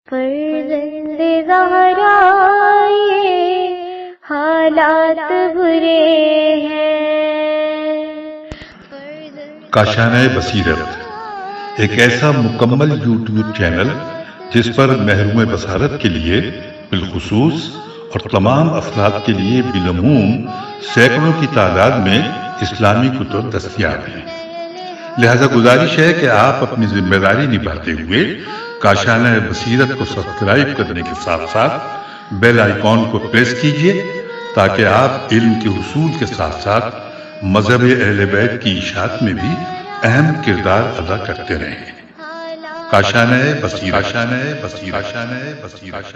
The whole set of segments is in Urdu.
فرزند زہرا یہ حالات برے ہیں۔ کاشانہ بصیرت ایک ایسا مکمل یوٹیوب چینل جس پر محروم بصارت کے لیے بالخصوص اور تمام افراد کے لیے بالعموم سینکڑوں کی تعداد میں اسلامی کتب دستیاب ہیں۔ لہذا گزارش ہے کہ آپ اپنی ذمہ داری نبھاتے ہوئے کاشانہ بصیرت کو سبسکرائب کرنے کے ساتھ ساتھ بیل آئیکن کو پریس کیجیے تاکہ آپ علم کے حصول کے ساتھ ساتھ مذہب اہل بیت کی اشاعت میں بھی اہم کردار ادا کرتے رہیں۔ کاشانہ بصیرت۔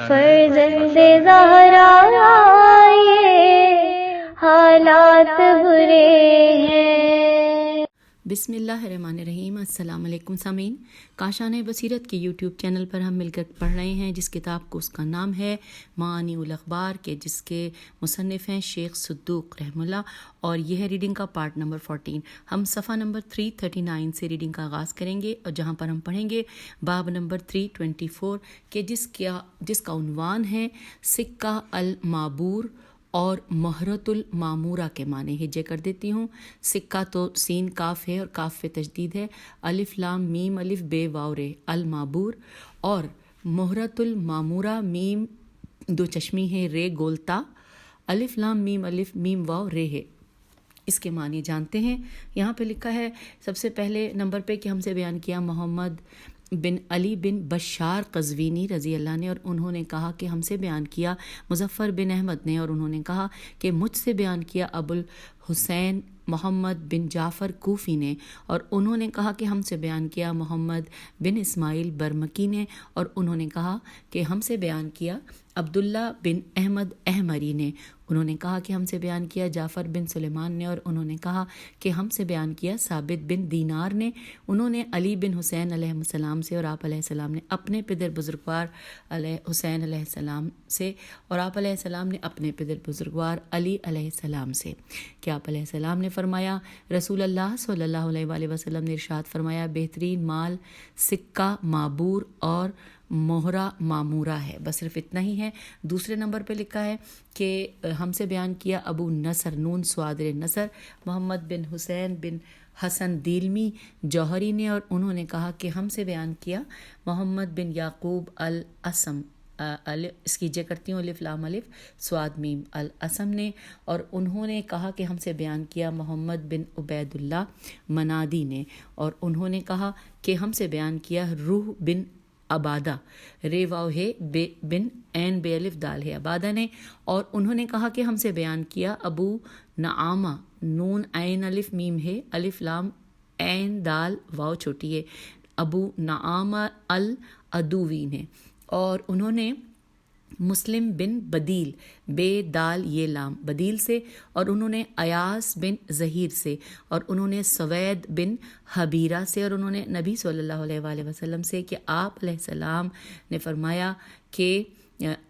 فرزند زہرا یہ حالات برے ہیں۔ بسم اللہ الرحمن الرحیم۔ السلام علیکم سامعین، کاشانہ بصیرت کے یوٹیوب چینل پر ہم مل کر پڑھ رہے ہیں جس کتاب کو اس کا نام ہے معانی الاخبار کے، جس کے مصنف ہیں شیخ صدوق رحمہ اللہ، اور یہ ہے ریڈنگ کا پارٹ نمبر 14۔ ہم صفحہ نمبر 339 سے ریڈنگ کا آغاز کریں گے، اور جہاں پر ہم پڑھیں گے باب نمبر 324 کے جس کا عنوان ہے سکہ المعبور اور مہرۃ المعمورہ کے معنی۔ ہجے کر دیتی ہوں۔ سکہ تو سین کاف ہے اور کاف پہ تشدید ہے، الف لام میم الف بے واو رے، المعبور، اور مہرۃ المعمورہ میم دو چشمی ہے، رے گولتا، الف لام میم الف میم واو رے ہے۔ اس کے معنی جانتے ہیں۔ یہاں پہ لکھا ہے سب سے پہلے نمبر پہ کہ ہم سے بیان کیا محمد بن علی بن بشار قزوینی رضی اللہ نے، اور انہوں نے کہا کہ ہم سے بیان کیا مظفر بن احمد نے، اور انہوں نے کہا کہ مجھ سے بیان کیا ابو الحسین محمد بن جعفر کوفی نے، اور انہوں نے کہا کہ ہم سے بیان کیا محمد بن اسماعیل برمکی نے، اور انہوں نے کہا کہ ہم سے بیان کیا عبداللہ بن احمد احمری نے، انہوں نے کہا کہ ہم سے بیان کیا جعفر بن سلیمان نے، اور انہوں نے کہا کہ ہم سے بیان کیا ثابت بن دینار نے، انہوں نے علی بن حسین علیہ السلام سے، اور آپ علیہ السلام نے اپنے پدر بزرگوار علیہ حسین علیہ السلام سے، اور آپ علیہ السلام نے اپنے پدر بزرگوار علی علیہ السلام سے، کہ آپ علیہ السلام نے فرمایا رسول اللہ صلی اللہ علیہ وآلہ وسلم نے ارشاد فرمایا بہترین مال سکہ معبور اور مہرہ معمورہ ہے۔ بس صرف اتنا ہی ہے۔ دوسرے نمبر پہ لکھا ہے کہ ہم سے بیان کیا ابو نصر نون سوادر نصر محمد بن حسین بن حسن دیلمی جوہری نے، اور انہوں نے کہا کہ ہم سے بیان کیا محمد بن یعقوب الاسم، اس کی جے کرتی ہوں الف لام الف سواد میم الاسم نے، اور انہوں نے کہا کہ ہم سے بیان کیا محمد بن عبید اللہ منادی نے، اور انہوں نے کہا کہ ہم سے بیان کیا روح بن عبادہ، رے واو ہے بن عین بے الف دال ہے عبادہ نے، اور انہوں نے کہا کہ ہم سے بیان کیا ابو نعامہ نون عین الف میم ہے الف لام عین دال واو چھوٹی ہے، ابو نعامہ العدوی نے، اور انہوں نے مسلم بن بدیل بے دال یہ لام بدیل سے، اور انہوں نے ایاس بن ظہیر سے، اور انہوں نے سوید بن حبیرہ سے، اور انہوں نے نبی صلی اللہ علیہ وآلہ وسلم سے کہ آپ علیہ السلام نے فرمایا کہ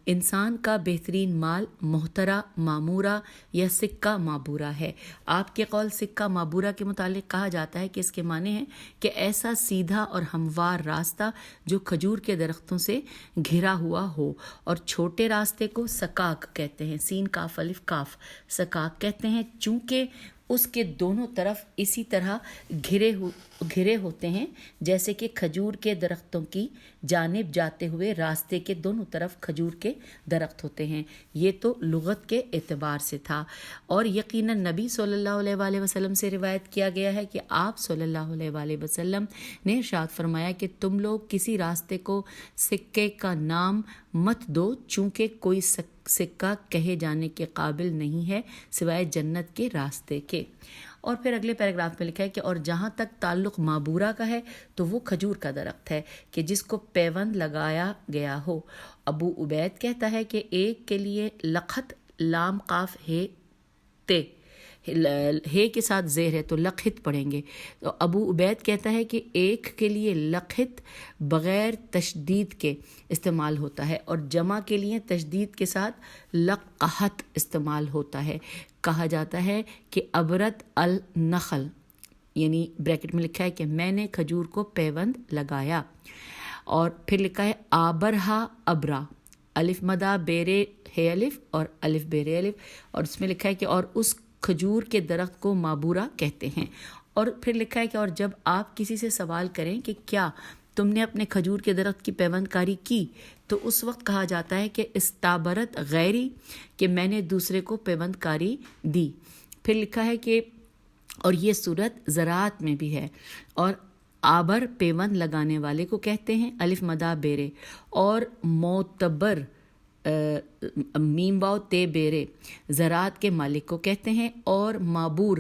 انسان کا بہترین مال محترہ معمورہ یا سکہ معبورہ ہے۔ آپ کے قول سکہ معبورہ کے متعلق کہا جاتا ہے کہ اس کے معنی ہیں کہ ایسا سیدھا اور ہموار راستہ جو کھجور کے درختوں سے گھرا ہوا ہو، اور چھوٹے راستے کو سکاک کہتے ہیں، سین کاف الف کاف سکاک کہتے ہیں، چونکہ اس کے دونوں طرف اسی طرح گھرے ہوتے ہیں جیسے کہ کھجور کے درختوں کی جانب جاتے ہوئے راستے کے دونوں طرف کھجور کے درخت ہوتے ہیں۔ یہ تو لغت کے اعتبار سے تھا، اور یقیناً نبی صلی اللہ علیہ وآلہ وسلم سے روایت کیا گیا ہے کہ آپ صلی اللہ علیہ وآلہ وسلم نے ارشاد فرمایا کہ تم لوگ کسی راستے کو سکے کا نام مت دو، چونکہ کوئی سکہ کہے جانے کے قابل نہیں ہے سوائے جنت کے راستے کے۔ اور پھر اگلے پیراگراف میں لکھا ہے کہ اور جہاں تک تعلق معبورہ کا ہے تو وہ کھجور کا درخت ہے کہ جس کو پیوند لگایا گیا ہو۔ ابو عبید کہتا ہے کہ ایک کے لیے لخت لام قاف ہے تے ہے کے ساتھ زیر ہے تو لخت پڑھیں گے، تو ابو عبید کہتا ہے کہ ایک کے لیے لخت بغیر تشدید کے استعمال ہوتا ہے، اور جمع کے لیے تشدید کے ساتھ لقحت استعمال ہوتا ہے۔ کہا جاتا ہے کہ عبرت النخل، یعنی بریکٹ میں لکھا ہے کہ میں نے کھجور کو پیوند لگایا۔ اور پھر لکھا ہے آبرہا ابرا، الف مدہ بیرے ہے الف اور الف بیرے الف، اور اس میں لکھا ہے کہ اور اس کھجور کے درخت کو مابورا کہتے ہیں۔ اور پھر لکھا ہے کہ اور جب آپ کسی سے سوال کریں کہ کیا تم نے اپنے کھجور کے درخت کی پیوند کاری کی، تو اس وقت کہا جاتا ہے کہ استابرت غیری، کہ میں نے دوسرے کو پیوند کاری دی۔ پھر لکھا ہے کہ اور یہ صورت زراعت میں بھی ہے، اور آبر پیوند لگانے والے کو کہتے ہیں، الف مدہ بیرے، اور معتبر میم واو تے بیرے زراعت کے مالک کو کہتے ہیں، اور معبور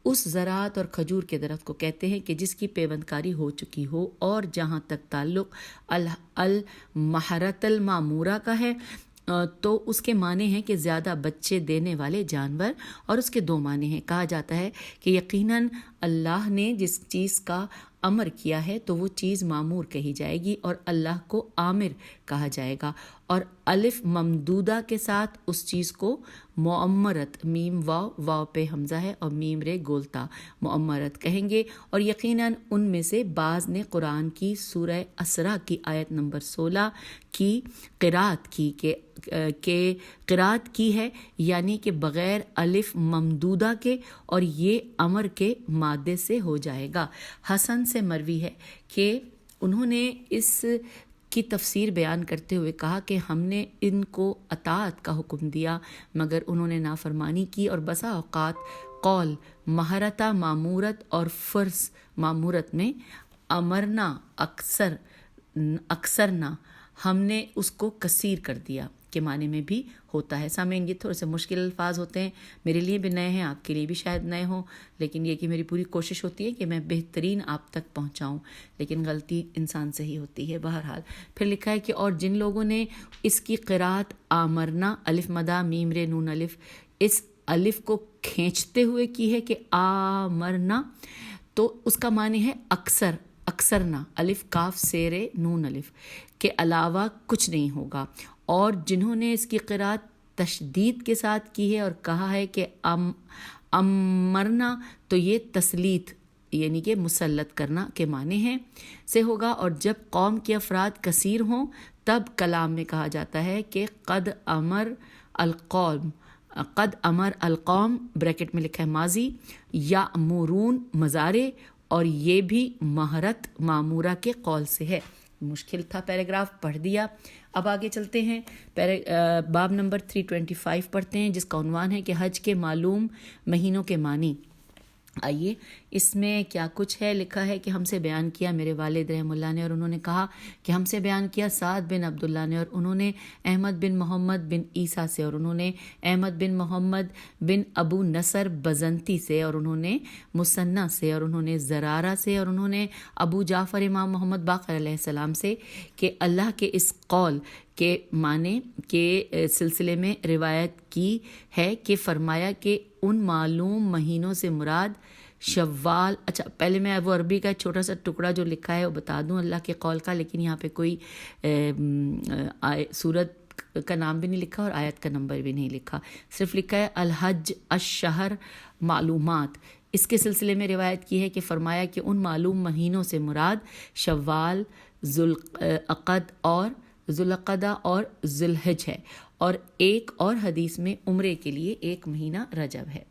اس زراعت اور کھجور کے درخت کو کہتے ہیں کہ جس کی پیوند کاری ہو چکی ہو۔ اور جہاں تک تعلق المحرۃ المعمورہ کا ہے تو اس کے معنی ہیں کہ زیادہ بچے دینے والے جانور، اور اس کے 2 معنی ہیں۔ کہا جاتا ہے کہ یقیناً اللہ نے جس چیز کا امر کیا ہے تو وہ چیز معمور کہی جائے گی، اور اللہ کو عامر کہا جائے گا، اور الف ممدودہ کے ساتھ اس چیز کو معمرت، میم واو، واو پہ حمزہ ہے اور میم رے گولتا، معمرت کہیں گے۔ اور یقیناً ان میں سے بعض نے قرآن کی سورہ اسراء کی آیت نمبر 16 کی قرات کی کہ قرات کی ہے، یعنی کہ بغیر الف ممدودہ کے، اور یہ امر کے مادے سے ہو جائے گا۔ حسن سے مروی ہے کہ انہوں نے اس کی تفسیر بیان کرتے ہوئے کہا کہ ہم نے ان کو اطاعت کا حکم دیا مگر انہوں نے نافرمانی کی، اور بسا اوقات قول مہرتہ معمورت اور فرض معمورت میں امرنا اکثر نہ، ہم نے اس کو کثیر کر دیا کے معنی میں بھی ہوتا ہے۔ سامعین، یہ تھوڑے سے مشکل الفاظ ہوتے ہیں، میرے لیے بھی نئے ہیں، آپ کے لیے بھی شاید نئے ہوں، لیکن یہ کہ میری پوری کوشش ہوتی ہے کہ میں بہترین آپ تک پہنچاؤں، لیکن غلطی انسان سے ہی ہوتی ہے بہرحال۔ پھر لکھا ہے کہ اور جن لوگوں نے اس کی قرات آمرنا، الف مدہ میم رے نون الف، اس الف کو کھینچتے ہوئے کی ہے کہ آمرنا، تو اس کا معنی ہے اکثر، اکثر نہ، الف کاف سیرے نون الف کے علاوہ کچھ نہیں ہوگا۔ اور جنہوں نے اس کی قرات تشدید کے ساتھ کی ہے اور کہا ہے کہ امرنا، تو یہ تسلیط یعنی کہ مسلط کرنا کے معنی ہیں سے ہوگا۔ اور جب قوم کے افراد کثیر ہوں تب کلام میں کہا جاتا ہے کہ قد امر القوم بریکٹ میں لکھا ہے ماضی، یا امورون مضارع، اور یہ بھی مہرت معمورہ کے قول سے ہے۔ مشکل تھا پیراگراف، پڑھ دیا۔ اب آگے چلتے ہیں، باب نمبر 325 پڑھتے ہیں، جس کا عنوان ہے کہ حج کے معلوم مہینوں کے معنی۔ آئیے اس میں کیا کچھ ہے۔ لکھا ہے کہ ہم سے بیان کیا میرے والد رحمہ اللہ نے، اور انہوں نے کہا کہ ہم سے بیان کیا سعد بن عبداللہ نے، اور انہوں نے احمد بن محمد بن عیسیٰ سے، اور انہوں نے احمد بن محمد بن ابو نصر بزنتی سے، اور انہوں نے مصنع سے، اور انہوں نے زرارہ سے، اور انہوں نے ابو جعفر امام محمد باقر علیہ السلام سے کہ اللہ کے اس قول کے معنی کے سلسلے میں روایت کی ہے کہ فرمایا کہ ان معلوم مہینوں سے مراد شوال۔ اچھا، پہلے میں وہ عربی کا چھوٹا سا ٹکڑا جو لکھا ہے وہ بتا دوں اللہ کے قول کا، لیکن یہاں پہ کوئی سورت کا نام بھی نہیں لکھا اور آیت کا نمبر بھی نہیں لکھا، صرف لکھا ہے الحج الشہر معلومات۔ اس کے سلسلے میں روایت کی ہے کہ فرمایا کہ ان معلوم مہینوں سے مراد شوال، ذوالقعدہ اور ذوالحج ہے، اور ایک اور حدیث میں عمرے کے لیے ایک مہینہ رجب ہے۔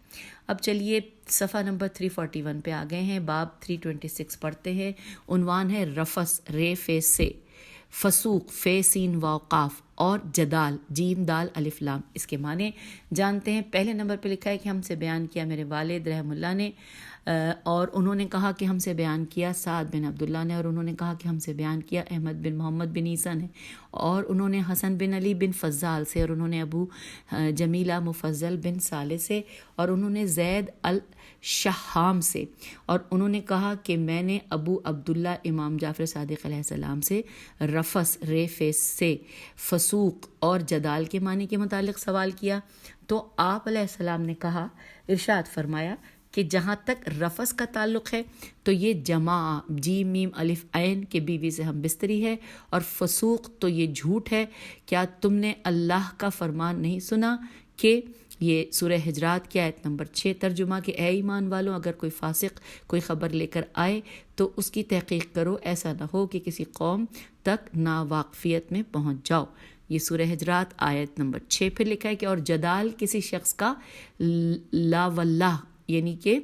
اب چلیے صفحہ نمبر 341 پہ آ گئے ہیں، باب 326 پڑھتے ہیں۔ عنوان ہے رفس، رے فے سے، فسوق فے سین واو قاف، اور جدال جیم دال الف لام۔ اس کے معنی جانتے ہیں۔ پہلے نمبر پہ لکھا ہے کہ ہم سے بیان کیا میرے والد رحم اللہ نے، اور انہوں نے کہا کہ ہم سے بیان کیا سعد بن عبداللہ نے، اور انہوں نے کہا کہ ہم سے بیان کیا احمد بن محمد بن عیسیٰ نے، اور انہوں نے حسن بن علی بن فضال سے، اور انہوں نے ابو جمیلہ مفضل بن صالح سے، اور انہوں نے زید الشہام سے، اور انہوں نے کہا کہ میں نے ابو عبداللہ امام جعفر صادق علیہ السلام سے رفس، رے فیس سے، فسوق اور جدال کے معنی کے متعلق سوال کیا، تو آپ علیہ السلام نے کہا، ارشاد فرمایا کہ جہاں تک رفس کا تعلق ہے تو یہ جماع جیم میم الف عین کے بیوی سے ہم بستری ہے، اور فسوق تو یہ جھوٹ ہے۔ کیا تم نے اللہ کا فرمان نہیں سنا کہ یہ سورہ حجرات کی آیت نمبر 6 ترجمہ کہ اے ایمان والوں اگر کوئی فاسق کوئی خبر لے کر آئے تو اس کی تحقیق کرو، ایسا نہ ہو کہ کسی قوم تک ناواقفیت میں پہنچ جاؤ۔ یہ سورہ حجرات آیت نمبر 6۔ پھر لکھا ہے کہ اور جدال کسی شخص کا لا واللہ یعنی کہ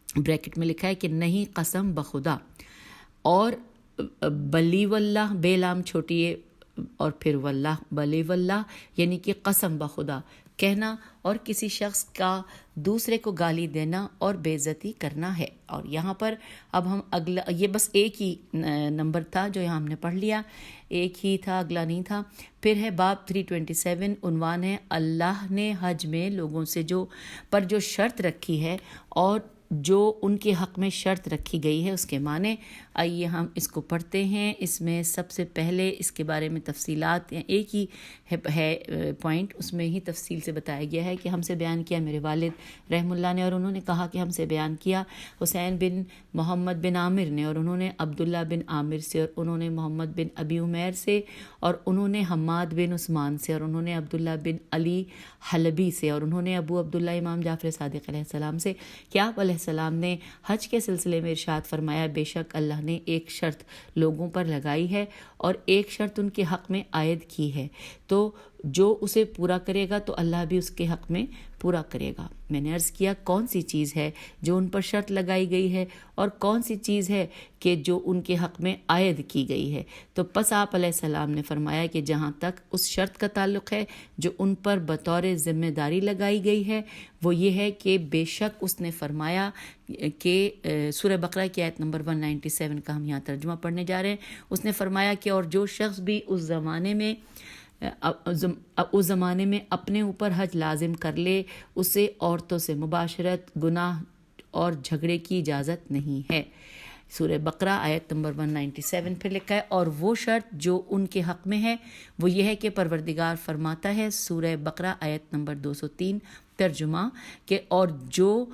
بریکٹ میں لکھا ہے کہ نہیں قسم بخدا، اور بلی واللہ بے لام چھوٹی ہے اور پھر واللہ بلی واللہ یعنی کہ قسم بخدا کہنا، اور کسی شخص کا دوسرے کو گالی دینا اور بے عزتی کرنا ہے۔ اور یہاں پر اب ہم اگلا، یہ بس ایک ہی نمبر تھا جو یہاں ہم نے پڑھ لیا، ایک ہی تھا، اگلا نہیں تھا۔ پھر ہے باب 327، عنوان ہے اللہ نے حج میں لوگوں سے جو شرط رکھی ہے اور جو ان کے حق میں شرط رکھی گئی ہے اس کے معنی۔ آئیے ہم اس کو پڑھتے ہیں۔ اس میں سب سے پہلے اس کے بارے میں تفصیلات، ایک ہی ہے پوائنٹ، اس میں ہی تفصیل سے بتایا گیا ہے کہ ہم سے بیان کیا میرے والد رحم اللہ نے، اور انہوں نے کہا کہ ہم سے بیان کیا حسین بن محمد بن عامر نے، اور انہوں نے عبداللہ بن عامر سے، اور انہوں نے محمد بن ابی عمیر سے، اور انہوں نے حماد بن عثمان سے، اور انہوں نے عبداللہ بن علی حلبی سے، اور انہوں نے ابو عبداللہ امام جعفر صادق علیہ السلام سے کہ آپ علیہ السلام نے حج کے سلسلے میں ارشاد فرمایا بے شک اللہ نے ایک شرط لوگوں پر لگائی ہے اور ایک شرط ان کے حق میں عائد کی ہے، تو جو اسے پورا کرے گا تو اللہ بھی اس کے حق میں پورا کرے گا۔ میں نے عرض کیا کون سی چیز ہے جو ان پر شرط لگائی گئی ہے اور کون سی چیز ہے کہ جو ان کے حق میں عائد کی گئی ہے؟ تو پس آپ علیہ السلام نے فرمایا کہ جہاں تک اس شرط کا تعلق ہے جو ان پر بطور ذمہ داری لگائی گئی ہے وہ یہ ہے کہ بے شک اس نے فرمایا کہ سورہ بقرہ کی آیت نمبر 197 کا ہم یہاں ترجمہ پڑھنے جا رہے ہیں۔ اس نے فرمایا کہ اور جو شخص بھی اس زمانے میں اپنے اوپر حج لازم کر لے اسے عورتوں سے مباشرت، گناہ اور جھگڑے کی اجازت نہیں ہے۔ سورہ بقرہ آیت نمبر 197 پھر لکھا ہے اور وہ شرط جو ان کے حق میں ہے وہ یہ ہے کہ پروردگار فرماتا ہے، سورہ بقرہ آیت نمبر 203 ترجمہ کہ اور جو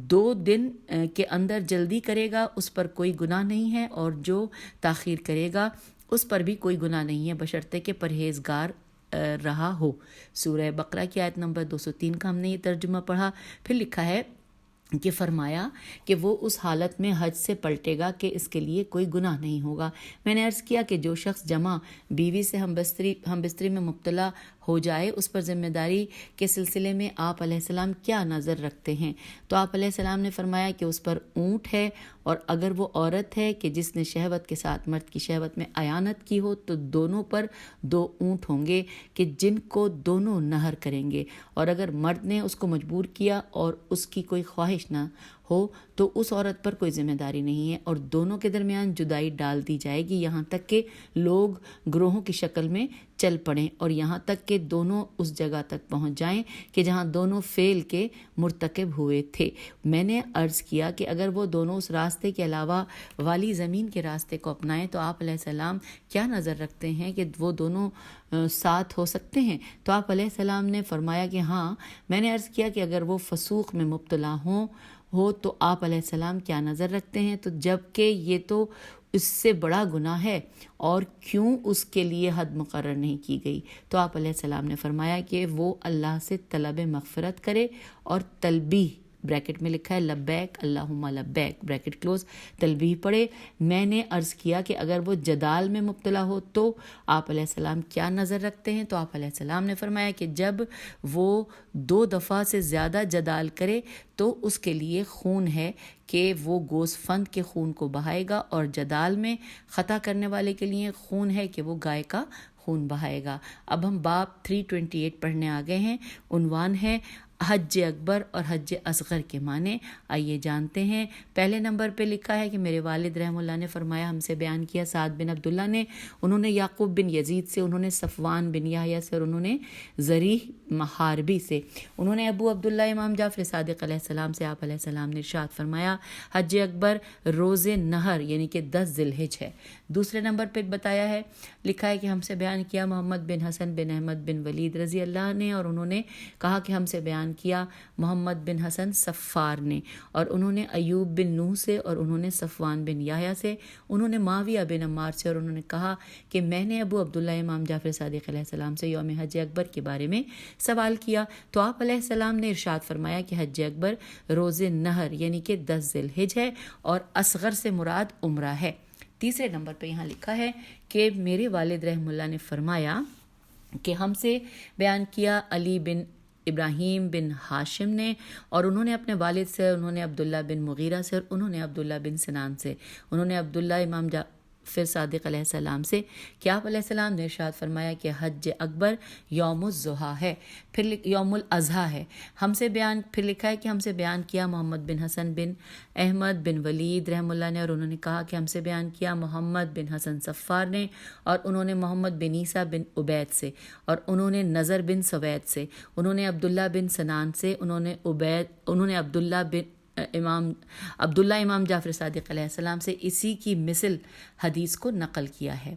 2 دن کے اندر جلدی کرے گا اس پر کوئی گناہ نہیں ہے، اور جو تاخیر کرے گا اس پر بھی کوئی گناہ نہیں ہے بشرطے کہ پرہیزگار رہا ہو۔ سورہ بقرہ کی آیت نمبر 203 کا ہم نے یہ ترجمہ پڑھا۔ پھر لکھا ہے کہ فرمایا کہ وہ اس حالت میں حج سے پلٹے گا کہ اس کے لیے کوئی گناہ نہیں ہوگا۔ میں نے عرض کیا کہ جو شخص جمع بیوی سے ہم بستری میں مبتلا ہو جائے اس پر ذمہ داری کے سلسلے میں آپ علیہ السلام کیا نظر رکھتے ہیں؟ تو آپ علیہ السلام نے فرمایا کہ اس پر اونٹ ہے، اور اگر وہ عورت ہے کہ جس نے شہوت کے ساتھ مرد کی شہوت میں اعانت کی ہو تو دونوں پر 2 اونٹ ہوں گے کہ جن کو دونوں نہر کریں گے، اور اگر مرد نے اس کو مجبور کیا اور اس کی کوئی خواہش نہ ہو تو اس عورت پر کوئی ذمہ داری نہیں ہے، اور دونوں کے درمیان جدائی ڈال دی جائے گی یہاں تک کہ لوگ گروہوں کی شکل میں چل پڑیں، اور یہاں تک کہ دونوں اس جگہ تک پہنچ جائیں کہ جہاں دونوں فعل کے مرتکب ہوئے تھے۔ میں نے عرض کیا کہ اگر وہ دونوں اس راستے کے علاوہ والی زمین کے راستے کو اپنائیں تو آپ علیہ السلام کیا نظر رکھتے ہیں کہ وہ دونوں ساتھ ہو سکتے ہیں؟ تو آپ علیہ السلام نے فرمایا کہ ہاں۔ میں نے عرض کیا کہ اگر وہ فسوق میں مبتلا ہو تو آپ علیہ السلام کیا نظر رکھتے ہیں؟ تو جب کہ یہ تو اس سے بڑا گناہ ہے اور کیوں اس کے لیے حد مقرر نہیں کی گئی؟ تو آپ علیہ السلام نے فرمایا کہ وہ اللہ سے طلب مغفرت کرے اور تلبیح بریکٹ میں لکھا ہے لبیک اللہم لبیک بریکٹ کلوز تلبیح پڑھے۔ میں نے عرض کیا کہ اگر وہ جدال میں مبتلا ہو تو آپ علیہ السلام کیا نظر رکھتے ہیں؟ تو آپ علیہ السلام نے فرمایا کہ جب وہ 2 دفعہ سے زیادہ جدال کرے تو اس کے لیے خون ہے کہ وہ گوسفند کے خون کو بہائے گا، اور جدال میں خطا کرنے والے کے لیے خون ہے کہ وہ گائے کا خون بہائے گا۔ اب ہم باب 328 پڑھنے آ گئے ہیں۔ عنوان ہے حج اکبر اور حج اصغر کے معنی۔ آئیے جانتے ہیں۔ پہلے نمبر پہ لکھا ہے کہ میرے والد رحم اللہ نے فرمایا، ہم سے بیان کیا سعد بن عبداللہ نے، انہوں نے یعقوب بن یزید سے، انہوں نے صفوان بن یحییٰ سے، اور انہوں نے زریح محاربی سے، انہوں نے ابو عبداللہ امام جعفر صادق علیہ السلام سے آپ علیہ السلام نے ارشاد فرمایا حج اکبر روز نہر یعنی کہ 10 ذی الحجہ ہے۔ دوسرے نمبر پہ بتایا ہے، لکھا ہے کہ ہم سے بیان کیا محمد بن حسن بن احمد بن ولید رضی اللہ نے، اور انہوں نے کہا کہ ہم سے بیان بیان کیا محمد بن حسن صفار نے، اور انہوں نے ایوب بن نوح سے، اور انہوں نے صفوان بن یحییٰ سے، انہوں نے معاویہ بن عمار سے، اور انہوں نے کہا کہ میں نے ابو عبداللہ امام جعفر صادق علیہ السلام سے یوم حج اکبر کے بارے میں سوال کیا، تو آپ علیہ السلام نے ارشاد فرمایا کہ حج اکبر روز نہر یعنی کہ 10 ذی الحج ہے، اور اصغر سے مراد عمرہ ہے۔ تیسرے نمبر پہ یہاں لکھا ہے کہ میرے والد رحمہ اللہ نے فرمایا کہ ہم سے بیان کیا علی بن ابراہیم بن ہاشم نے، اور انہوں نے اپنے والد سے، انہوں نے عبداللہ بن مغیرہ سے، اور انہوں نے عبداللہ بن سنان سے، انہوں نے عبداللہ امام جعفر صادق علیہ السلام سے کہ آپ علیہ السلام نے ارشاد فرمایا کہ حج اکبر یوم الضحیٰ ہے، پھر یوم الاضحیٰ ہے۔ ہم سے بیان، پھر لکھا ہے کہ ہم سے بیان کیا محمد بن حسن بن احمد بن ولید رحمہ اللہ نے، اور انہوں نے کہا کہ ہم سے بیان کیا محمد بن حسن صفار نے، اور انہوں نے محمد بن عیسیٰ بن عبید سے، اور انہوں نے نظر بن سوید سے، انہوں نے عبداللہ بن سنان سے، انہوں نے عبداللہ امام جعفر صادق علیہ السلام سے اسی کی مثل حدیث کو نقل کیا ہے۔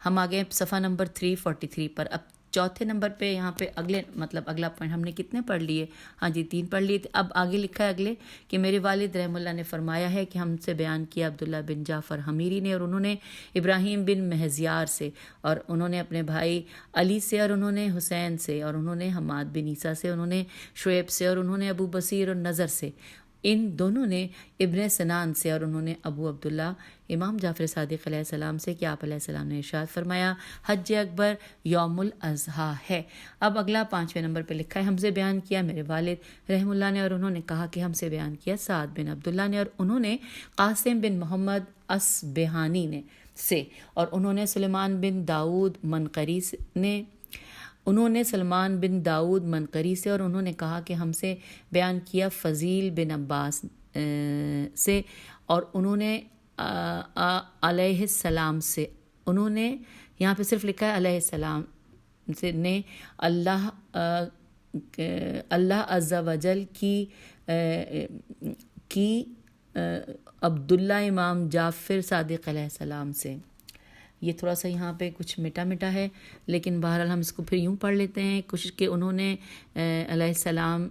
ہم آگے صفحہ نمبر 343 پر، اب چوتھے نمبر پہ یہاں پہ اگلا پوائنٹ ہم نے کتنے پڑھ لیے؟ ہاں جی 3 پڑھ لیے۔ اب آگے لکھا ہے اگلے کہ میرے والد رحمہ اللہ نے فرمایا ہے کہ ہم سے بیان کیا عبداللہ بن جعفر حمیری نے، اور انہوں نے ابراہیم بن مہزیار سے، اور انہوں نے اپنے بھائی علی سے، اور انہوں نے حسین سے، اور انہوں نے حماد بن عیسیٰ سے، انہوں نے شعیب سے، اور انہوں نے ابو بصیر اور نظر سے، ان دونوں نے ابن سنان سے، اور انہوں نے ابو عبداللہ امام جعفر صادق علیہ السلام سے کہ آپ علیہ السلام نے ارشاد فرمایا حج اکبر یوم الاضحیٰ ہے۔ اب اگلا 5ویں نمبر پہ لکھا ہے ہم سے بیان کیا میرے والد رحم اللہ نے، اور انہوں نے کہا کہ ہم سے بیان کیا سعد بن عبداللہ نے، اور انہوں نے قاسم بن محمد اصبہانی نے سے، اور انہوں نے سلیمان بن داؤد منقری نے، انہوں نے سلمان بن داؤد منقری سے، اور انہوں نے کہا کہ ہم سے بیان کیا فضیل بن عباس سے، اور انہوں نے علیہ السلام سے، انہوں نے یہاں پہ صرف لکھا ہے علیہ السلام سے نے اللہ عز و جل کی عبداللہ امام جعفر صادق علیہ السلام سے۔ یہ تھوڑا سا یہاں پہ کچھ مٹا ہے، لیکن بہرحال ہم اس کو پھر یوں پڑھ لیتے ہیں کوشش کہ انہوں نے علیہ السلام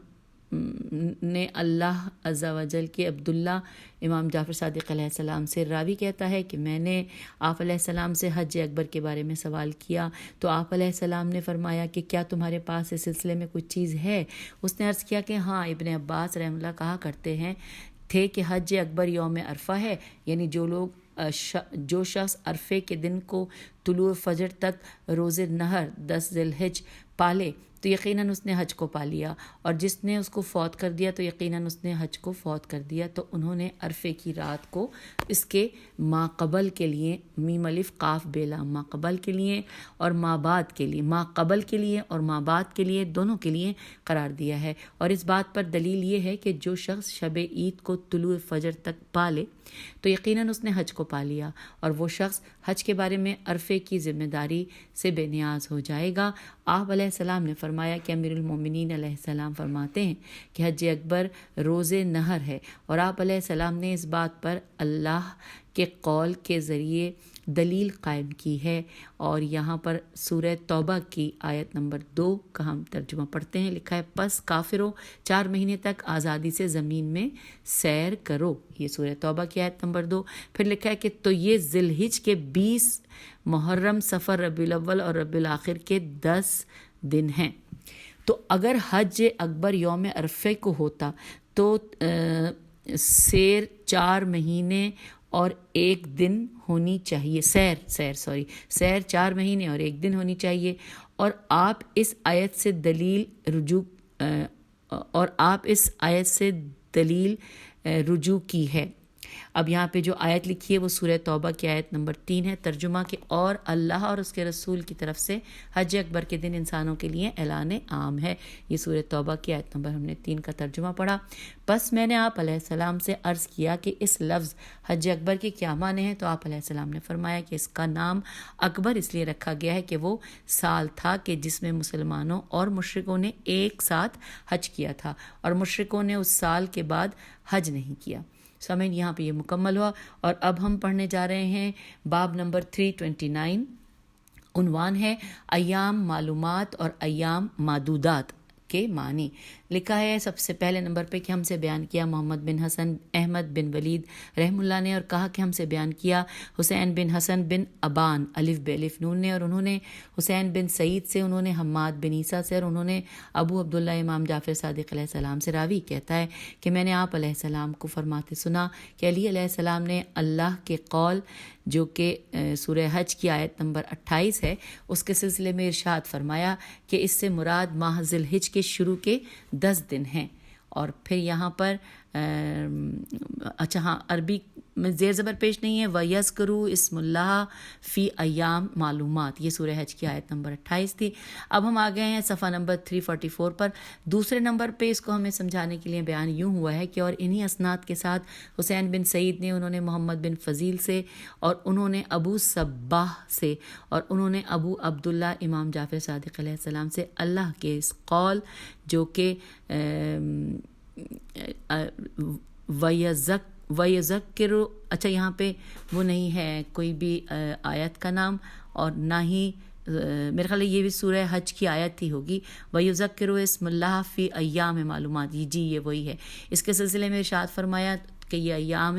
نے اللہ عز و جل کے عبداللہ امام جعفر صادق علیہ السلام سے، راوی کہتا ہے کہ میں نے آپ علیہ السلام سے حج اکبر کے بارے میں سوال کیا، تو آپ علیہ السلام نے فرمایا کہ کیا تمہارے پاس اس سلسلے میں کوئی چیز ہے؟ اس نے عرض کیا کہ ہاں، ابن عباس رحمہ اللہ کہا کرتے تھے کہ حج اکبر یوم عرفہ ہے، یعنی جو شخص عرفے کے دن کو طلوع فجر تک روز نہر 10 ذی الحج پالے تو یقیناً اس نے حج کو پا لیا، اور جس نے اس کو فوت کر دیا تو یقیناً اس نے حج کو فوت کر دیا۔ تو انہوں نے عرفے کی رات کو اس کے ماقبل کے لیے، میم الف قاف بیلا، ماقبل کے لیے اور مابعد کے لیے، ماقبل کے لیے اور مابعد کے لیے، دونوں کے لیے قرار دیا ہے۔ اور اس بات پر دلیل یہ ہے کہ جو شخص شب عید کو طلوع فجر تک پالے تو یقیناً اس نے حج کو پا لیا، اور وہ شخص حج کے بارے میں عرفے کی ذمہ داری سے بے نیاز ہو جائے گا۔ آپ علیہ السلام نے فرمایا کہ امیر المومنین علیہ السلام فرماتے ہیں کہ حج اکبر روز نہر ہے، اور آپ علیہ السلام نے اس بات پر اللہ کے قول کے ذریعے دلیل قائم کی ہے۔ اور یہاں پر سورہ توبہ کی آیت نمبر 2 کا ہم ترجمہ پڑھتے ہیں۔ لکھا ہے پس کافروں 4 مہینے تک آزادی سے زمین میں سیر کرو، یہ سورہ توبہ کی آیت نمبر 2۔ پھر لکھا ہے کہ تو یہ ذی الحج کے 20 محرم، صفر، ربیع الاول اور ربیع الاخر کے 10 دن ہیں۔ تو اگر حج اکبر یوم عرفے کو ہوتا تو سیر 4 مہینے اور 1 دن ہونی چاہیے، سیر 4 مہینے اور 1 دن ہونی چاہیے، اور آپ اس آیت سے دلیل رجوع کی ہے۔ اب یہاں پہ جو آیت لکھی ہے وہ سورہ توبہ کی آیت نمبر 3 ہے۔ ترجمہ کہ اور اللہ اور اس کے رسول کی طرف سے حج اکبر کے دن انسانوں کے لیے اعلان عام ہے۔ یہ سورہ توبہ کی آیت نمبر ہم نے 3 کا ترجمہ پڑھا۔ بس میں نے آپ علیہ السلام سے عرض کیا کہ اس لفظ حج اکبر کے کیا معنی ہیں، تو آپ علیہ السلام نے فرمایا کہ اس کا نام اکبر اس لیے رکھا گیا ہے کہ وہ سال تھا کہ جس میں مسلمانوں اور مشرکوں نے ایک ساتھ حج کیا تھا، اور مشرکوں نے اس سال کے بعد حج نہیں کیا۔ سامعین، یہاں پہ یہ مکمل ہوا، اور اب ہم پڑھنے جا رہے ہیں باب نمبر 329۔ عنوان ہے ایام معلومات اور ایام معدودات کے معنی. لکھا ہے سب سے پہلے نمبر پہ کہ ہم سے بیان کیا محمد بن حسن احمد بن ولید رحم اللہ نے، اور کہا کہ ہم سے بیان کیا حسین بن حسن بن ابان الف بے الف نون نے، اور انہوں نے حسین بن سعید سے، انہوں نے حماد بن عیسیٰ سے، اور انہوں نے ابو عبداللہ امام جعفر صادق علیہ السلام سے. راوی کہتا ہے کہ میں نے آپ علیہ السلام کو فرماتے سنا کہ علی علیہ السلام نے اللہ کے قول جو کہ سورہ حج کی آیت نمبر 28 ہے اس کے سلسلے میں ارشاد فرمایا کہ اس سے مراد ماہ ذی الحج کے شروع کے 10 دن ہیں. اور پھر یہاں پر اچھا ہاں عربی میں زیر زبر پیش نہیں ہے، وَيَذْكُرُوا اسم اللہ فی ایام معلومات، یہ سورہ حج کی آیت نمبر 28 تھی. اب ہم آ گئے ہیں صفحہ نمبر 344 پر. دوسرے نمبر پہ اس کو ہمیں سمجھانے کے لیے بیان یوں ہوا ہے کہ اور انہی اسناد کے ساتھ حسین بن سعید نے، انہوں نے محمد بن فضیل سے، اور انہوں نے ابو صباح سے، اور انہوں نے ابو عبداللہ امام جعفر صادق علیہ السلام سے اللہ کے اس قول جو کہ وَيَذَكِّرُ، اچھا یہاں پہ وہ نہیں ہے کوئی بھی آیت کا نام، اور نہ ہی میرے خیال ہے یہ بھی سورہ حج کی آیت ہی ہوگی. وَيُذَكِّرُ اسم اللہ فی ایام معلومات، جی یہ وہی ہے. اس کے سلسلے میں ارشاد فرمایا کہ یہ ایام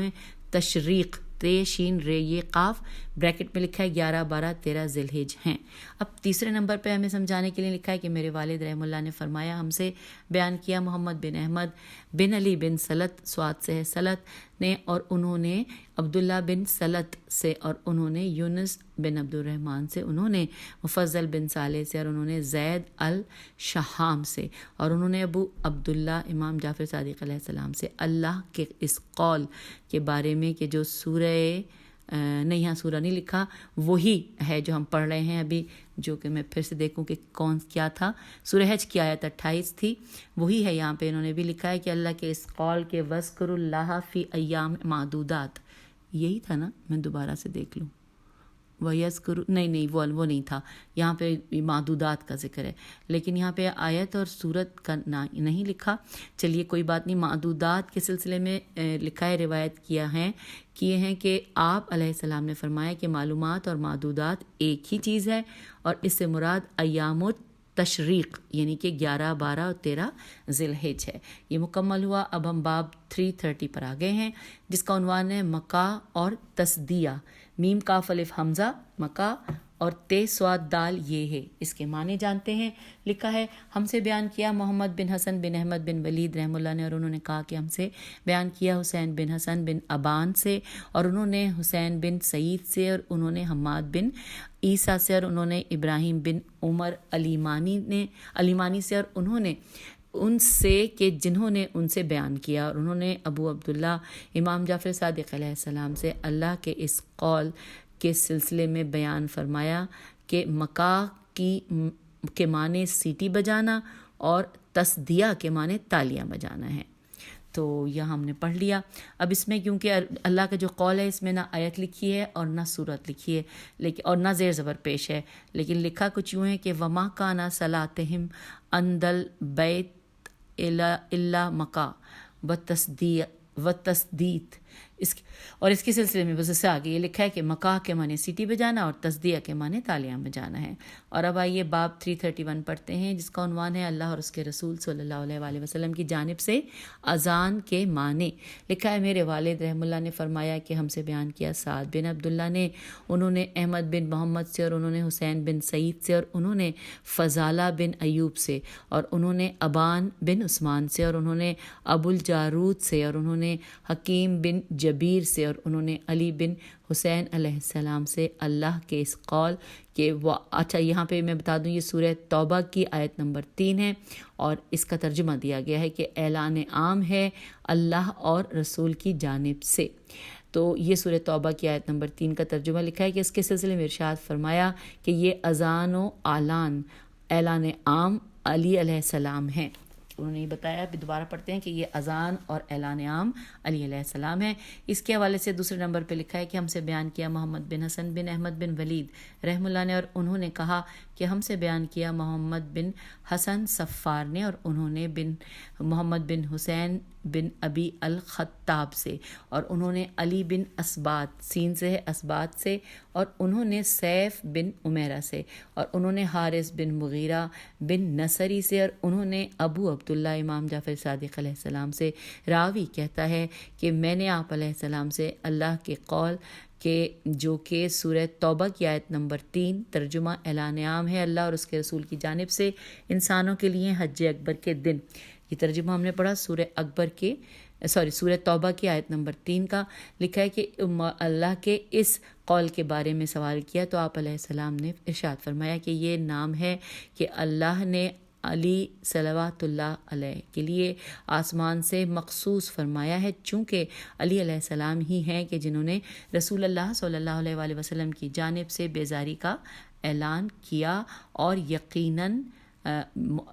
تشریق، تے شین رے یہ قاف بریکٹ میں لکھا ہے 11 12 13 ذی الحج ہیں. اب تیسرے نمبر پہ ہمیں سمجھانے کے لیے لکھا ہے کہ میرے والد رحم اللہ نے فرمایا ہم سے بیان کیا محمد بن احمد بن علی بن سلط، سواد سے ہے سلط نے، اور انہوں نے عبداللہ بن سلط سے، اور انہوں نے یونس بن عبد الرحمن سے، انہوں نے مفضل بن صالح سے، اور انہوں نے زید الشہام سے، اور انہوں نے ابو عبداللہ امام جعفر صادق علیہ السلام سے اللہ کے اس قول کے بارے میں کہ جو سورہ نہیں، یہاں سورہ نہیں لکھا، وہی ہے جو ہم پڑھ رہے ہیں ابھی، جو کہ میں پھر سے دیکھوں کہ کون کیا تھا. سورہ حج کی آیت 28 تھی، وہی ہے. یہاں پہ انہوں نے بھی لکھا ہے کہ اللہ کے اس قول کے وَاذْكُرُوا اللَّهَ فِي أَيَّامٍ مَعْدُودَاتٍ، یہی تھا نا، میں دوبارہ سے دیکھ لوں. وَيَذْكُرُوا نہیں وہ نہیں تھا، یہاں پہ معدودات کا ذکر ہے، لیکن یہاں پہ آیت اور سورت کا نہیں لکھا. چلیے کوئی بات نہیں. معدودات کے سلسلے میں لکھا ہے، روایت کیے ہیں کہ آپ علیہ السلام نے فرمایا کہ معلومات اور معدودات ایک ہی چیز ہے، اور اس سے مراد ایام تشریق یعنی کہ 11 12 اور 13 ذی الحج ہے. یہ مکمل ہوا. اب ہم باب 330 پر آ گئے ہیں جس کا عنوان ہے مکہ اور تصدیہ. میم کاف الف حمزہ مکہ اور تے سواد دال یہ ہے. اس کے معنی جانتے ہیں. لکھا ہے ہم سے بیان کیا محمد بن حسن بن احمد بن ولید رحم اللہ نے، اور انہوں نے کہا کہ ہم سے بیان کیا حسین بن حسن بن ابان سے، اور انہوں نے حسین بن سعید سے، اور انہوں نے حماد بن عیسیٰ سے، اور انہوں نے ابراہیم بن عمر علیمانی سے، اور انہوں نے ان سے کہ جنہوں نے ان سے بیان کیا، اور انہوں نے ابو عبداللہ امام جعفر صادق علیہ السلام سے اللہ کے اس قول کے سلسلے میں بیان فرمایا کہ مکہ کے معنی سیٹی بجانا اور تصدیہ کے معنی تالیاں بجانا ہے. تو یہاں ہم نے پڑھ لیا. اب اس میں کیونکہ اللہ کا جو قول ہے اس میں نہ آیت لکھی ہے اور نہ صورت لکھی ہے، لیکن اور نہ زیر زبر پیش ہے، لیکن لکھا کچھ یوں ہے کہ وما کانا صلاتہم عند البیت الا مکہ وتصدیت. اس کے سلسلے میں بس سے آگے یہ لکھا ہے کہ مکہ کے معنی سیٹی بجانا اور تصدیہ کے معنی تالیاں بجانا ہے. اور اب آئیے باب 331 پڑھتے ہیں جس کا عنوان ہے اللہ اور اس کے رسول صلی اللہ علیہ وآلہ وسلم کی جانب سے اذان کے معنی. لکھا ہے میرے والد رحم اللہ نے فرمایا کہ ہم سے بیان کیا سعد بن عبداللہ نے، انہوں نے احمد بن محمد سے، اور انہوں نے حسین بن سعید سے، اور انہوں نے فضالہ بن ایوب سے، اور انہوں نے ابان بن عثمان سے، اور انہوں نے ابو الجارود سے، اور انہوں نے حکیم بن جبیر سے، اور انہوں نے علی بن حسین علیہ السلام سے اللہ کے اس قول کہ وہ اچھا یہاں پہ میں بتا دوں یہ سورہ توبہ کی آیت نمبر 3 ہے، اور اس کا ترجمہ دیا گیا ہے کہ اعلان عام ہے اللہ اور رسول کی جانب سے. تو یہ سورہ توبہ کی آیت نمبر 3 کا ترجمہ لکھا ہے کہ اس کے سلسلے میں ارشاد فرمایا کہ یہ اذان و اعلان عام علی علیہ السلام ہیں. انہوں نے بتایا، بھی دوبارہ پڑھتے ہیں کہ یہ اذان اور اعلان عام علی علیہ السلام ہے. اس کے حوالے سے دوسرے نمبر پہ لکھا ہے کہ ہم سے بیان کیا محمد بن حسن بن احمد بن ولید رحم اللہ نے، اور انہوں نے کہا کہ ہم سے بیان کیا محمد بن حسن صفار نے، اور انہوں نے محمد بن حسین بن ابی الخطاب سے، اور انہوں نے علی بن اسبات، سین سے ہے اسبات سے، اور انہوں نے سیف بن عمیرہ سے، اور انہوں نے حارث بن مغیرہ بن نصری سے، اور انہوں نے ابو عبداللہ امام جعفر صادق علیہ السلام سے۔ راوی کہتا ہے کہ میں نے آپ علیہ السلام سے اللہ کے قول کہ جو کہ سورہ توبہ کی آیت نمبر 3، ترجمہ اعلان عام ہے اللہ اور اس کے رسول کی جانب سے انسانوں کے لیے حج اکبر کے دن، یہ ترجمہ ہم نے پڑھا سورہ توبہ کی آیت نمبر 3 کا، لکھا ہے کہ اللہ کے اس قول کے بارے میں سوال کیا تو آپ علیہ السلام نے ارشاد فرمایا کہ یہ نام ہے کہ اللہ نے علی صلوات اللہ علیہ کے لیے آسمان سے مخصوص فرمایا ہے، چونکہ علی علیہ السلام ہی ہیں کہ جنہوں نے رسول اللہ صلی اللہ علیہ وآلہ وسلم کی جانب سے بیزاری کا اعلان کیا، اور یقیناً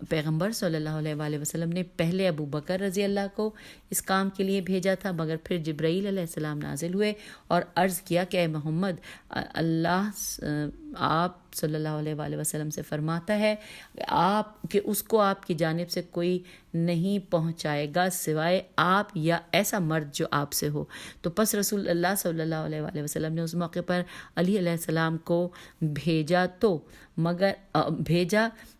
پیغمبر صلی اللہ علیہ وآلہ وسلم نے پہلے ابو بکر رضی اللہ کو اس کام کے لیے بھیجا تھا، مگر پھر جبرائیل علیہ السلام نازل ہوئے اور عرض کیا کہ اے محمد، اللہ آپ صلی اللہ علیہ وآلہ وسلم سے فرماتا ہے کہ اس کو آپ کی جانب سے کوئی نہیں پہنچائے گا سوائے آپ یا ایسا مرد جو آپ سے ہو۔ تو پس رسول اللہ صلی اللہ علیہ وآلہ وسلم نے اس موقع پر علی علیہ السلام کو بھیجا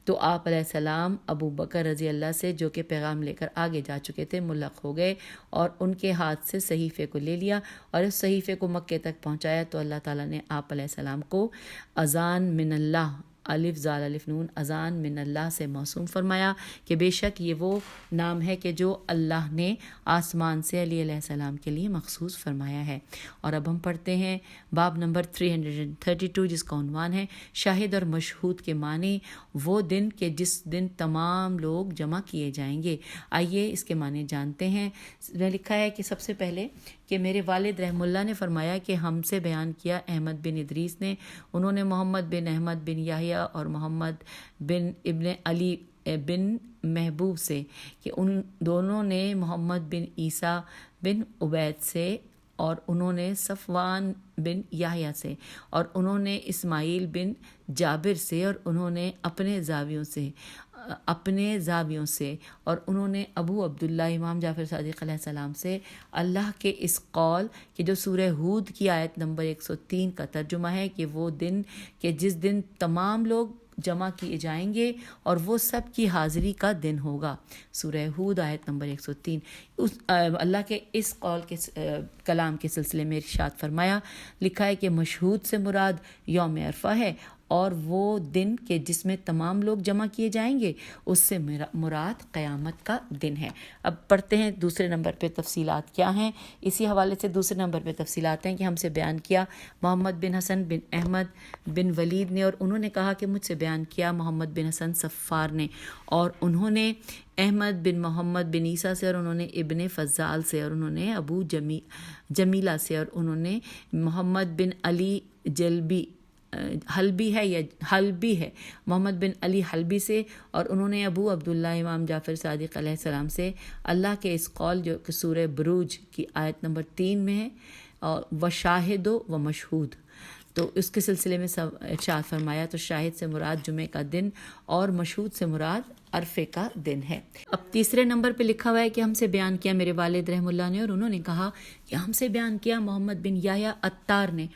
تو آپ علیہ السلام ابو بکر رضی اللہ سے، جو کہ پیغام لے کر آگے جا چکے تھے، ملق ہو گئے اور ان کے ہاتھ سے صحیفے کو لے لیا اور اس صحیفے کو مکے تک پہنچایا۔ تو اللہ تعالیٰ نے آپ علیہ السلام کو اذان من اللہ، الف زال الف نون، اذان من اللہ سے موسوم فرمایا کہ بے شک یہ وہ نام ہے کہ جو اللہ نے آسمان سے علی علیہ السلام کے لیے مخصوص فرمایا ہے۔ اور اب ہم پڑھتے ہیں باب نمبر 332، جس کا عنوان ہے شاہد اور مشہود کے معنی، وہ دن کہ جس دن تمام لوگ جمع کیے جائیں گے۔ آئیے اس کے معنی جانتے ہیں۔ میں لکھا ہے کہ سب سے پہلے کہ میرے والد رحم اللہ نے فرمایا کہ ہم سے بیان کیا احمد بن ادریس نے، انہوں نے محمد بن احمد بن یحییٰ اور محمد بن ابن علی بن محبوب سے کہ ان دونوں نے محمد بن عیسیٰ بن عبید سے، اور انہوں نے صفوان بن یحییٰ سے، اور انہوں نے اسماعیل بن جابر سے، اور انہوں نے اپنے زاویوں سے، اور انہوں نے ابو عبداللہ امام جعفر صادق علیہ السلام سے اللہ کے اس قول کہ جو سورہ ہود کی آیت نمبر 103 کا ترجمہ ہے کہ وہ دن کہ جس دن تمام لوگ جمع کیے جائیں گے اور وہ سب کی حاضری کا دن ہوگا، سورہ ہود آیت نمبر 103۔ اللہ کے اس قول کے کلام کے سلسلے میں ارشاد فرمایا، لکھا ہے کہ مشہود سے مراد یوم عرفہ ہے، اور وہ دن کہ جس میں تمام لوگ جمع کیے جائیں گے اس سے مراد قیامت کا دن ہے۔ اب پڑھتے ہیں دوسرے نمبر پہ تفصیلات کیا ہیں۔ اسی حوالے سے دوسرے نمبر پہ تفصیلات ہیں کہ ہم سے بیان کیا محمد بن حسن بن احمد بن ولید نے، اور انہوں نے کہا کہ مجھ سے بیان کیا محمد بن حسن صفار نے، اور انہوں نے احمد بن محمد بن عیسیٰ سے، اور انہوں نے ابن فضال سے، اور انہوں نے ابو جمیلہ سے، اور انہوں نے محمد بن علی حلبی ہے محمد بن علی حلبی سے، اور انہوں نے ابو عبداللہ امام جعفر صادق علیہ السلام سے اللہ کے اس قول جو کہ سورہ بروج کی آیت نمبر 3 میں ہے، اور وشاہد و مشہود، تو اس کے سلسلے میں سب ارشاد فرمایا تو شاہد سے مراد جمعے کا دن اور مشہود سے مراد عرفے کا دن ہے۔ اب تیسرے نمبر پہ لکھا ہوا ہے کہ ہم سے بیان کیا میرے والد رحم اللہ نے، اور انہوں نے کہا کہ ہم سے بیان کیا محمد بن یحییٰ عطار نے،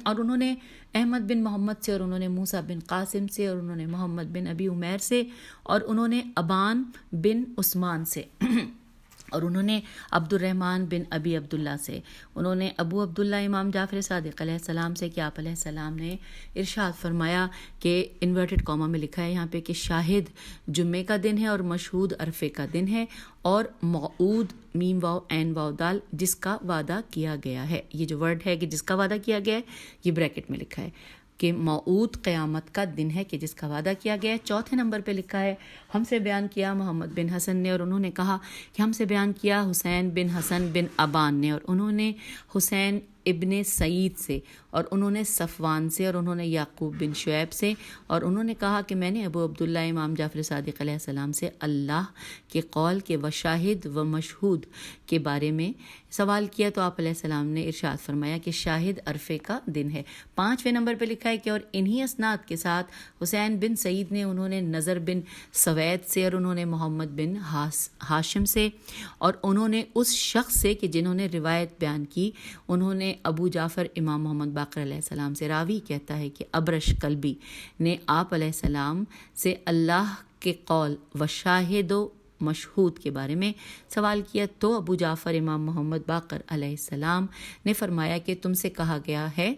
اور انہوں نے احمد بن محمد سے، اور انہوں نے موسیٰ بن قاسم سے، اور انہوں نے محمد بن ابی عمیر سے، اور انہوں نے ابان بن عثمان سے، اور انہوں نے عبد الرحمن بن ابی عبداللہ سے، انہوں نے ابو عبداللہ امام جعفر صادق علیہ السلام سے کہ آپ علیہ السلام نے ارشاد فرمایا کہ انورٹڈ کاما میں لکھا ہے یہاں پہ کہ شاہد جمعے کا دن ہے اور مشہود عرفے کا دن ہے، اور موعود میم واو عین واو دال جس کا وعدہ کیا گیا ہے، یہ جو ورڈ ہے کہ جس کا وعدہ کیا گیا ہے یہ بریکٹ میں لکھا ہے کہ موعود قیامت کا دن ہے کہ جس کا وعدہ کیا گیا ہے۔ چوتھے نمبر پہ لکھا ہے ہم سے بیان کیا محمد بن حسن نے، اور انہوں نے کہا کہ ہم سے بیان کیا حسین بن حسن بن ابان نے، اور انہوں نے حسین ابن سعید سے اور انہوں نے صفوان سے اور انہوں نے یعقوب بن شعیب سے اور انہوں نے کہا کہ میں نے ابو عبداللہ امام جعفر صادق علیہ السلام سے اللہ کے قول کے وشاہد و مشہود کے بارے میں سوال کیا تو آپ علیہ السلام نے ارشاد فرمایا کہ شاہد عرفے کا دن ہے۔ 5ویں نمبر پہ لکھا ہے کہ اور انہی اسناد کے ساتھ حسین بن سعید نے انہوں نے نظر بن سوید سے اور انہوں نے محمد بن ہاشم سے اور انہوں نے اس شخص سے کہ جنہوں نے روایت بیان کی انہوں نے ابو جعفر امام محمد باقر علیہ السلام سے، راوی کہتا ہے کہ ابرش کلبی نے آپ علیہ السلام سے اللہ کے قول و شاہد و مشہود کے بارے میں سوال کیا تو ابو جعفر امام محمد باقر علیہ السلام نے فرمایا کہ تم سے کہا گیا ہے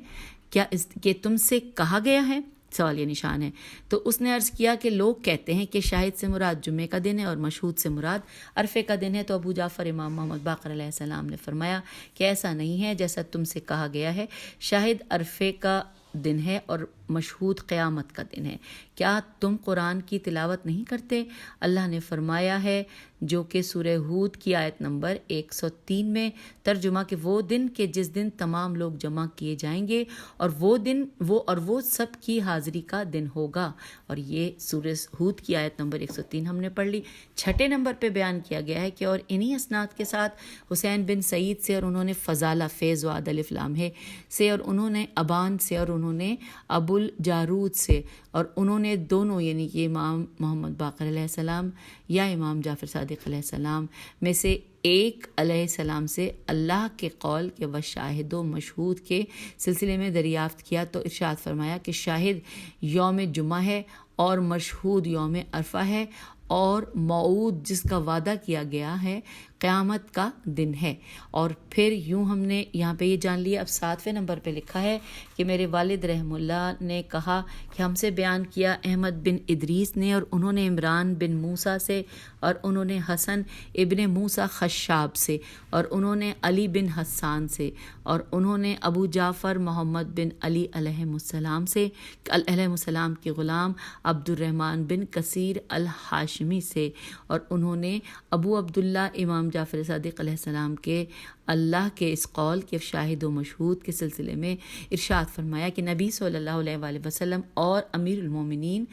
کہ تم سے کہا گیا ہے، سوال یہ نشان ہے۔ تو اس نے عرض کیا کہ لوگ کہتے ہیں کہ شاہد سے مراد جمعے کا دن ہے اور مشہود سے مراد عرفے کا دن ہے، تو ابو جعفر امام محمد باقر علیہ السلام نے فرمایا کہ ایسا نہیں ہے جیسا تم سے کہا گیا ہے، شاہد عرفے کا دن ہے اور مشہود قیامت کا دن ہے۔ کیا تم قرآن کی تلاوت نہیں کرتے؟ اللہ نے فرمایا ہے جو کہ سورہ ہود کی آیت نمبر 103 میں ترجمہ کہ وہ دن کہ جس دن تمام لوگ جمع کیے جائیں گے اور وہ سب کی حاضری کا دن ہوگا، اور یہ سورہ ہود کی آیت نمبر 103 ہم نے پڑھ لی۔ 6 نمبر پہ بیان کیا گیا ہے کہ اور انہی اسناد کے ساتھ حسین بن سعید سے اور انہوں نے فضالہ فیض و عدل فلامہ سے اور انہوں نے ابان سے اور انہوں نے ابو الجارود سے اور انہوں نے دونوں یعنی کہ امام محمد باقر علیہ السلام یا امام جعفر صادق علیہ السلام میں سے ایک علیہ السلام سے اللہ کے قول کے و شاہد و مشہود کے سلسلے میں دریافت کیا تو ارشاد فرمایا کہ شاہد یوم جمعہ ہے اور مشہود یوم عرفہ ہے اور موعود جس کا وعدہ کیا گیا ہے قیامت کا دن ہے۔ اور پھر یوں ہم نے یہاں پہ یہ جان لیا۔ اب 7ویں نمبر پہ لکھا ہے کہ میرے والد رحم اللہ نے کہا کہ ہم سے بیان کیا احمد بن ادریس نے اور انہوں نے عمران بن موسیٰ سے اور انہوں نے حسن ابن موسیٰ خشاب سے اور انہوں نے علی بن حسان سے اور انہوں نے ابو جعفر محمد بن علی علیہ السلام سے علیہ السلام کے غلام عبد الرحمن بن کثیر الحاشمی سے اور انہوں نے ابو عبداللہ امام جعفر صادق علیہ السلام کے اللہ کے اس قول کے شاہد و مشہود کے سلسلے میں ارشاد فرمایا کہ نبی صلی اللہ علیہ وآلہ وسلم اور امیر المومنین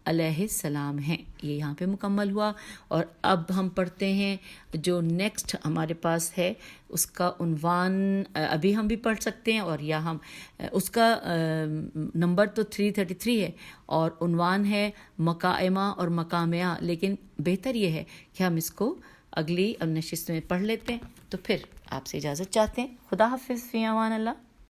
علیہ السلام ہیں۔ یہ یہاں پہ مکمل ہوا، اور اب ہم پڑھتے ہیں جو نیکسٹ ہمارے پاس ہے اس کا عنوان ابھی ہم بھی پڑھ سکتے ہیں اور یا ہم اس کا نمبر تو 333 ہے اور عنوان ہے مقائمہ اور مقامہ، لیکن بہتر یہ ہے کہ ہم اس کو اگلی نشست میں پڑھ لیتے ہیں۔ تو پھر آپ سے اجازت چاہتے ہیں۔ خدا حافظ، فی امان اللہ۔